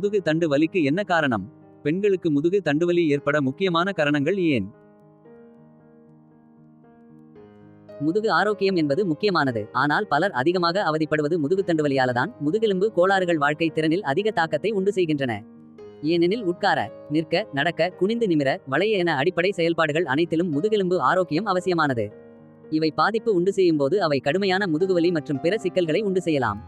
முதுகு தண்டு வலிக்கு என்ன காரணம்? பெண்களுக்கு முதுகு தண்டுவலி ஏற்பட முக்கியமான காரணங்கள் ஏன்? முதுகு ஆரோக்கியம் என்பது முக்கியமானது. ஆனால் பலர் அதிகமாக அவதிப்படுவது முதுகுத்தண்டுவலியால்தான். முதுகெலும்பு கோளாறுகள் வாழ்க்கை திறனில் அதிக தாக்கத்தை உண்டு செய்கின்றன. ஏனெனில் உட்கார, நிற்க, நடக்க, குனிந்து நிமிர, வளைய என அடிப்படை செயல்பாடுகள் அனைத்திலும் முதுகெலும்பு ஆரோக்கியம் அவசியமானது. இவை பாதிப்பு உண்டு செய்யும் போது அவை கடுமையான முதுகுவலி மற்றும் பிற சிக்கல்களை உண்டு செய்யலாம்.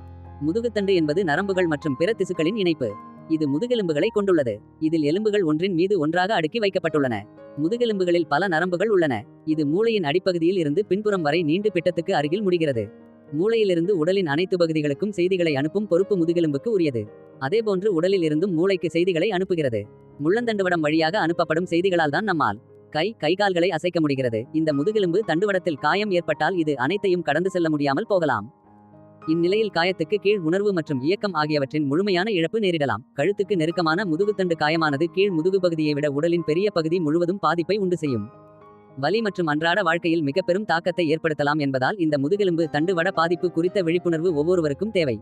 முதுகுத்தண்டு என்பது நரம்புகள் மற்றும் பிற திசுக்களின் இணைப்பு. இது முதுகெலும்புகளை கொண்டுள்ளது. இதில் எலும்புகள் ஒன்றின் மீது ஒன்றாக அடுக்கி வைக்கப்பட்டுள்ளன. முதுகெலும்புகளில் பல நரம்புகள் உள்ளன. இது மூளையின் அடிப்பகுதியில் இருந்து பின்புறம் வரை நீண்டு பிட்டத்துக்கு அருகில் முடிகிறது. மூளையிலிருந்து உடலின் அனைத்து பகுதிகளுக்கும் செய்திகளை அனுப்பும் பொறுப்பு முதுகெலும்புக்கு உரியது. அதேபோன்று உடலில் இருந்தும் மூளைக்கு செய்திகளை அனுப்புகிறது. முள்ளந்தண்டுவடம் வழியாக அனுப்பப்படும் செய்திகளால் தான் நம்மால் கைகால்களை அசைக்க முடிகிறது. இந்த முதுகெலும்பு தண்டுவடத்தில் காயம் ஏற்பட்டால் இது அனைத்தையும் கடந்து செல்ல முடியாமல் போகலாம். இந்நிலையில் காயத்துக்கு கீழ் உணர்வு மற்றும் இயக்கம் ஆகியவற்றின் முழுமையான இழப்பு நேரிடலாம். கழுத்துக்கு நெருக்கமான முதுகுத்தண்டு காயமானது கீழ் முதுகு பகுதியை விட உடலின் பெரிய பகுதி முழுவதும் பாதிப்பை உண்டு செய்யும். வலி மற்றும் அன்றாட வாழ்க்கையில் மிக பெரும் தாக்கத்தை ஏற்படுத்தலாம் என்பதால் இந்த முதுகெலும்பு தண்டு வட பாதிப்பு குறித்த விழிப்புணர்வு ஒவ்வொருவருக்கும் தேவை.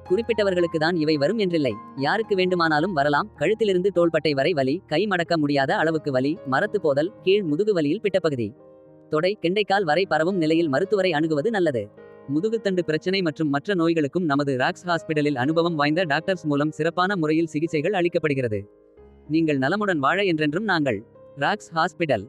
குறிப்பிட்டவர்களுக்கு தான் இவை வரும் என்றில்லை. யாருக்கு வேண்டுமானாலும் வரலாம். கழுத்திலிருந்து தோள்பட்டை வரை வலி, கை மடக்க முடியாத அளவுக்கு வலி, மரத்து போதல், கீழ் முதுகு வலியில் பிட்டப்பகுதி, தொடை, கெண்டைக்கால் வரை பரவும் நிலையில் மருத்துவரை அணுகுவது நல்லது. முதுகுத்தண்டு பிரச்சனை மற்றும் மற்ற நோய்களுக்கும் நமது ராக்ஸ் ஹாஸ்பிடலில் அனுபவம் வாய்ந்த டாக்டர்ஸ் மூலம் சிறப்பான முறையில் சிகிச்சைகள் அளிக்கப்படுகிறது. நீங்கள் நலமுடன் வாழ என்றென்றும் நாங்கள். Rocks hospital.